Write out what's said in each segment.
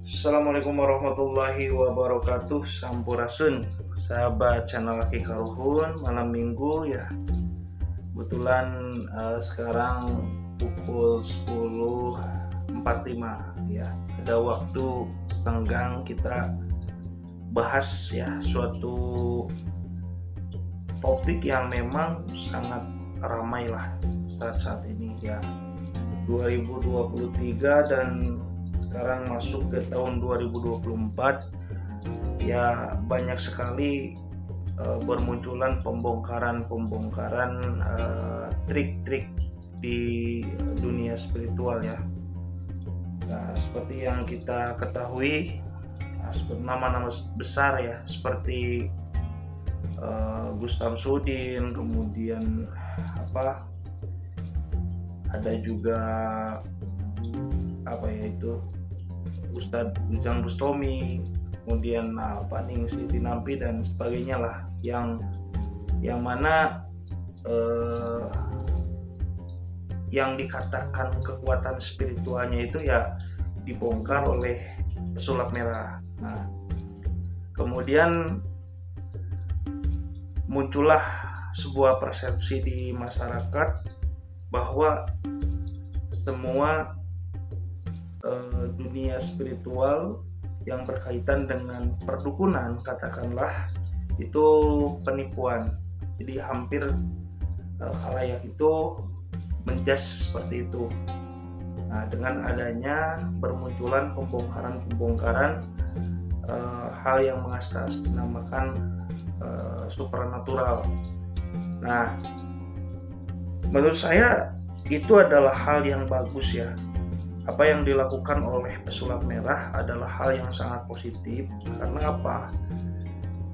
Assalamualaikum warahmatullahi wabarakatuh. Sampurasun, sahabat channel Aki Karuhun. Malam minggu ya, kebetulan sekarang pukul 10.45 ya. Ada waktu senggang kita bahas ya suatu topik yang memang sangat ramai lah saat ini ya. 2023 dan sekarang masuk ke tahun 2024 ya, banyak sekali bermunculan pembongkaran trik-trik di dunia spiritual ya. Nah, seperti yang kita ketahui, nama-nama besar ya seperti Gus Samsudin, kemudian ada juga Ustadz Ujang Bustami, kemudian Ning Siti Nampi dan sebagainya lah, yang mana yang dikatakan kekuatan spiritualnya itu ya dibongkar oleh pesulap merah. Nah, kemudian muncullah sebuah persepsi di masyarakat bahwa semua dunia spiritual yang berkaitan dengan perdukunan, katakanlah, itu penipuan. Jadi hampir khalayak itu menjudge seperti itu. Nah, dengan adanya bermunculan pembongkaran hal yang mengatasnamakan supranatural. Nah, menurut saya itu adalah hal yang bagus ya. Apa yang dilakukan oleh pesulap merah adalah hal yang sangat positif. Karena apa?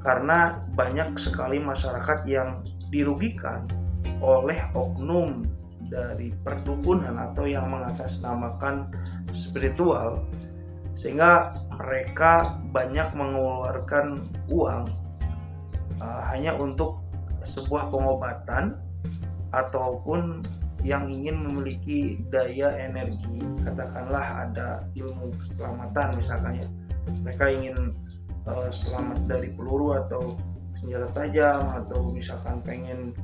Karena banyak sekali masyarakat yang dirugikan oleh oknum dari perdukunan atau yang mengatasnamakan spiritual, sehingga mereka banyak mengeluarkan uang hanya untuk sebuah pengobatan ataupun yang ingin memiliki daya energi, katakanlah ada ilmu keselamatan misalkan ya, mereka ingin selamat dari peluru atau senjata tajam, atau misalkan pengen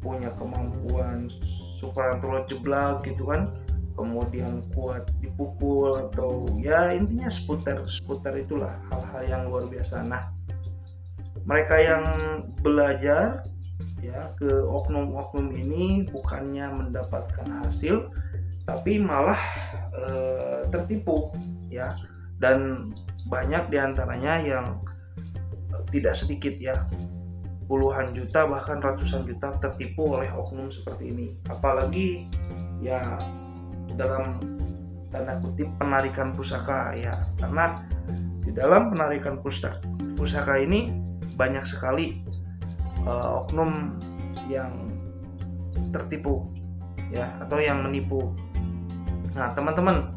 punya kemampuan supranatural jeblak gitu kan, kemudian kuat dipukul, atau ya intinya seputar itulah hal-hal yang luar biasa. Nah, mereka yang belajar ya ke oknum-oknum ini bukannya mendapatkan hasil, tapi malah tertipu ya, dan banyak diantaranya yang tidak sedikit ya, puluhan juta bahkan ratusan juta tertipu oleh oknum seperti ini. Apalagi ya dalam tanda kutip penarikan pusaka ya, karena di dalam penarikan pusaka ini banyak sekali oknum yang tertipu ya, atau yang menipu. Nah, teman-teman,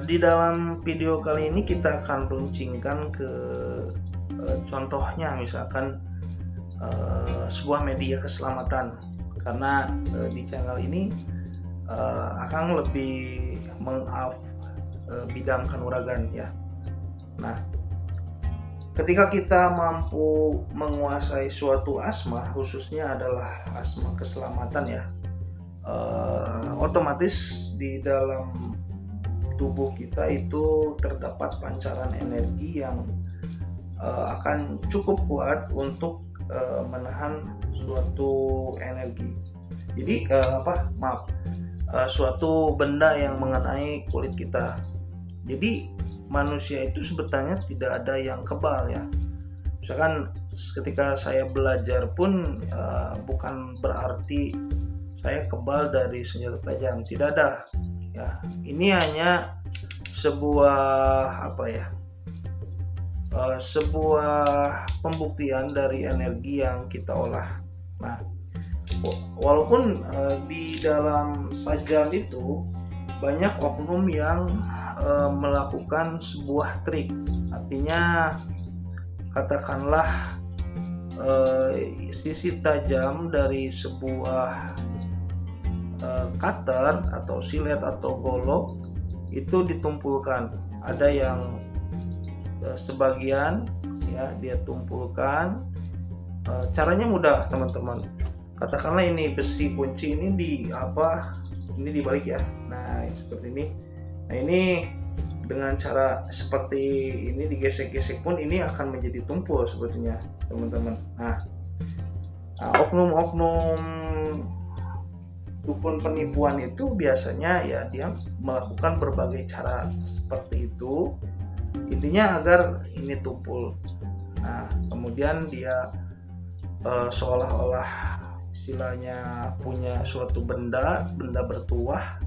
di dalam video kali ini kita akan runcingkan ke contohnya, misalkan sebuah media keselamatan, karena di channel ini akan lebih bidang kanuragan ya. Nah, ketika kita mampu menguasai suatu asma, khususnya adalah asma keselamatan ya, otomatis di dalam tubuh kita itu terdapat pancaran energi yang akan cukup kuat untuk menahan suatu energi. Jadi suatu benda yang mengenai kulit kita. Jadi manusia itu sebetulnya tidak ada yang kebal ya. Misalkan ketika saya belajar pun bukan berarti saya kebal dari senjata tajam, tidak ada ya. Ini hanya sebuah sebuah pembuktian dari energi yang kita olah. Nah, walaupun di dalam sajam itu banyak oknum yang melakukan sebuah trik, artinya katakanlah sisi tajam dari sebuah cutter atau silet atau golok itu ditumpulkan. Ada yang sebagian ya dia tumpulkan. Caranya mudah teman-teman. Katakanlah ini besi kunci ini ini dibalik ya. Nah seperti ini. Nah ini dengan cara seperti ini digesek-gesek pun ini akan menjadi tumpul sebetulnya teman-teman. Nah oknum-oknum dukun penipuan itu biasanya ya dia melakukan berbagai cara seperti itu, intinya agar ini tumpul. Nah kemudian dia seolah-olah istilahnya punya suatu benda bertuah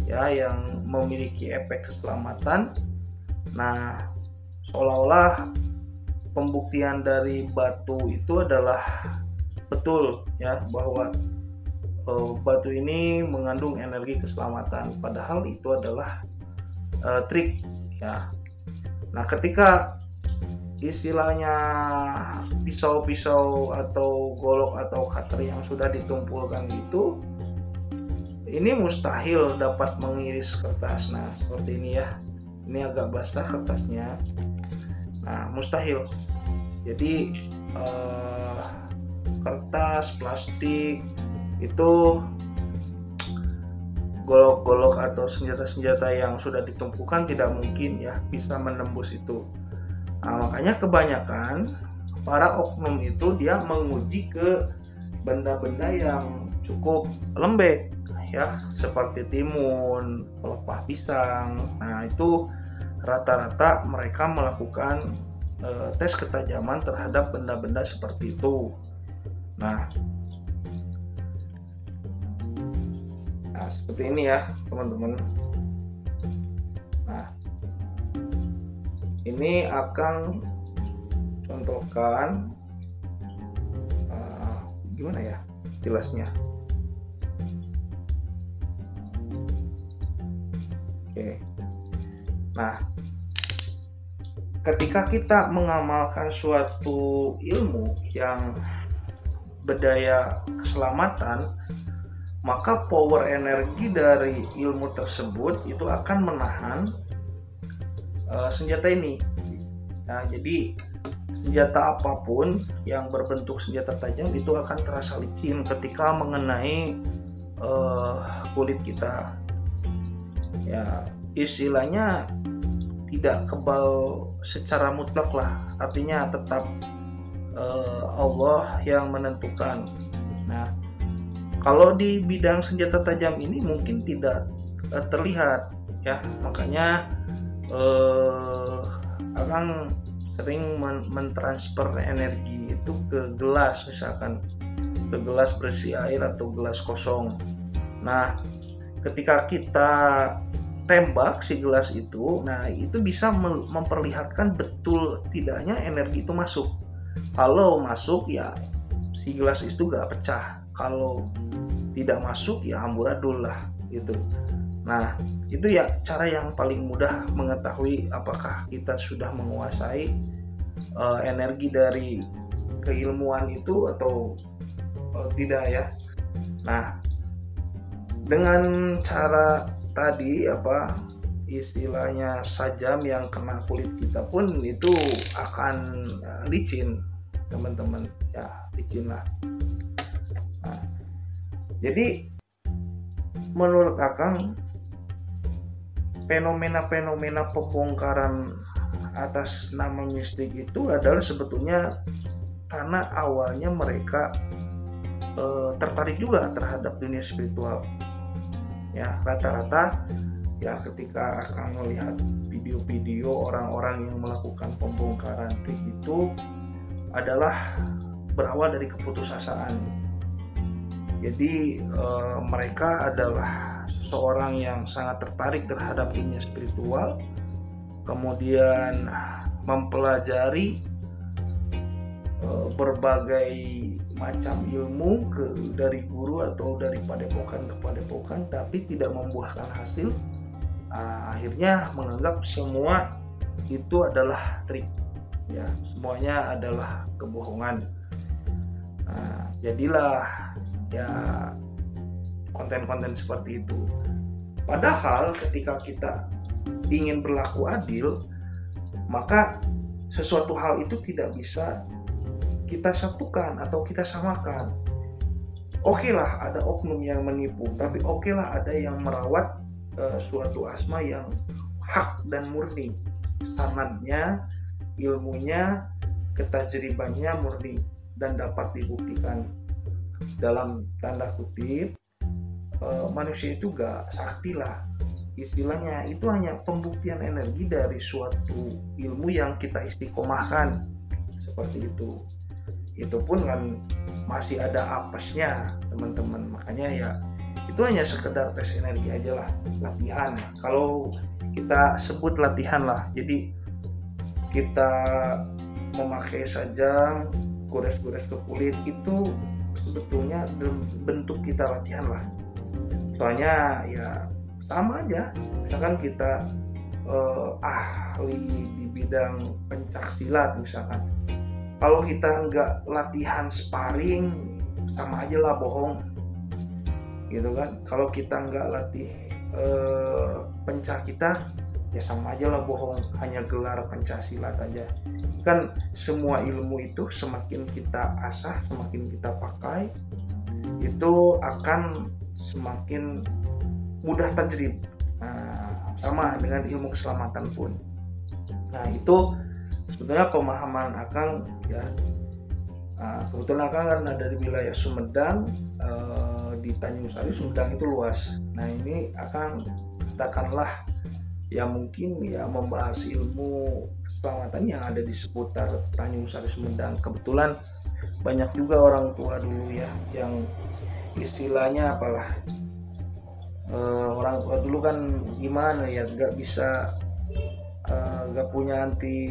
ya yang memiliki efek keselamatan. Nah seolah-olah pembuktian dari batu itu adalah betul ya, bahwa batu ini mengandung energi keselamatan, padahal itu adalah trik ya. Nah ketika istilahnya pisau-pisau atau golok atau cutter yang sudah ditumpulkan itu, ini mustahil dapat mengiris kertas. Nah seperti ini ya, ini agak basah kertasnya. Nah mustahil. Jadi kertas plastik itu, golok-golok atau senjata-senjata yang sudah ditumpukan tidak mungkin ya bisa menembus itu. Nah, makanya kebanyakan para oknum itu dia menguji ke benda-benda yang cukup lembek ya, seperti timun, pelepah pisang. Nah itu rata-rata mereka melakukan tes ketajaman terhadap benda-benda seperti itu. Nah seperti ini ya teman-teman. Nah ini akan contohkan gimana ya jelasnya. Oke. Nah ketika kita mengamalkan suatu ilmu yang berdaya keselamatan, maka power energi dari ilmu tersebut itu akan menahan senjata ini. Nah, jadi senjata apapun yang berbentuk senjata tajam itu akan terasa licin ketika mengenai kulit kita. Ya, istilahnya tidak kebal secara mutlak lah. Artinya tetap Allah yang menentukan. Nah, kalau di bidang senjata tajam ini mungkin tidak terlihat ya, makanya Akang sering mentransfer energi itu ke gelas, misalkan ke gelas berisi air atau gelas kosong. Nah ketika kita tembak si gelas itu, nah itu bisa memperlihatkan betul tidaknya energi itu masuk. Kalau masuk ya si gelas itu gak pecah, kalau tidak masuk ya amburadul lah gitu. Nah itu ya cara yang paling mudah mengetahui apakah kita sudah menguasai energi dari keilmuan itu atau tidak ya. Nah dengan cara tadi istilahnya sajam yang kena kulit kita pun itu akan licin teman-teman ya, licin lah. Nah, jadi menurut Akang fenomena-fenomena pembongkaran atas nama mistik itu adalah sebetulnya karena awalnya mereka tertarik juga terhadap dunia spiritual ya. Rata-rata ya ketika akan melihat video-video orang-orang yang melakukan pembongkaran trik itu adalah berawal dari keputusasaan. Jadi mereka adalah seseorang yang sangat tertarik terhadap dunia spiritual, kemudian mempelajari berbagai macam ilmu dari guru atau dari padepokan ke padepokan, tapi tidak membuahkan hasil. Akhirnya menganggap semua itu adalah trik ya, semuanya adalah kebohongan. Jadilah ya konten-konten seperti itu. Padahal ketika kita ingin berlaku adil, maka sesuatu hal itu tidak bisa kita satukan atau kita samakan. Oke lah ada oknum yang menipu, tapi oke lah ada yang merawat suatu asma yang hak dan murni, sanadnya, ilmunya, ketajribannya murni dan dapat dibuktikan. Dalam tanda kutip, manusia itu gak sakti lah, istilahnya itu hanya pembuktian energi dari suatu ilmu yang kita istiqomahkan, seperti itu. Itu pun kan masih ada apesnya teman-teman, makanya ya itu hanya sekedar tes energi aja lah, latihan. Kalau kita sebut latihan lah, jadi kita memakai sajam, gores-gores ke kulit, itu sebetulnya bentuk kita latihan lah. Soalnya ya sama aja, misalkan kita ahli di bidang pencak silat misalkan, kalau kita nggak latihan sparring, sama aja lah bohong gitu kan. Kalau kita nggak latih pencak kita, ya sama aja lah bohong, hanya gelar pencak silat aja kan. Semua ilmu itu semakin kita asah, semakin kita pakai, itu akan semakin mudah tajrib. Sama dengan ilmu keselamatan pun. Nah itu sebetulnya pemahaman Akang ya. Kebetulan Akang kan ada di wilayah Sumedang, di Tanjung Sari. Sumedang itu luas. Nah ini Akang katakanlah ya mungkin ya membahas ilmu keselamatan yang ada di seputar Tanjung Sari Sumedang. Kebetulan banyak juga orang tua dulu ya yang istilahnya apalah, orang tua dulu kan gimana ya, gak bisa, gak punya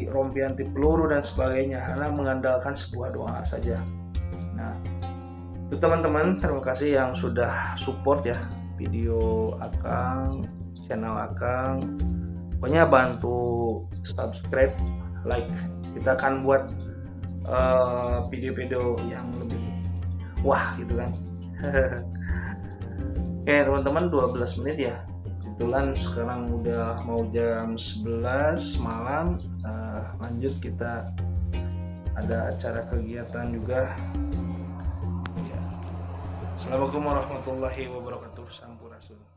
rompi anti peluru dan sebagainya, karena mengandalkan sebuah doa saja. Nah itu teman-teman, terima kasih yang sudah support ya video Akang, channel Akang. Pokoknya bantu subscribe, like, kita akan buat video-video yang lebih wah gitu kan. Oke teman-teman, 12 menit ya. Kebetulan sekarang udah mau jam 11 malam. Lanjut, kita ada acara kegiatan juga. Assalamualaikum warahmatullahi wabarakatuh. Sampurasun.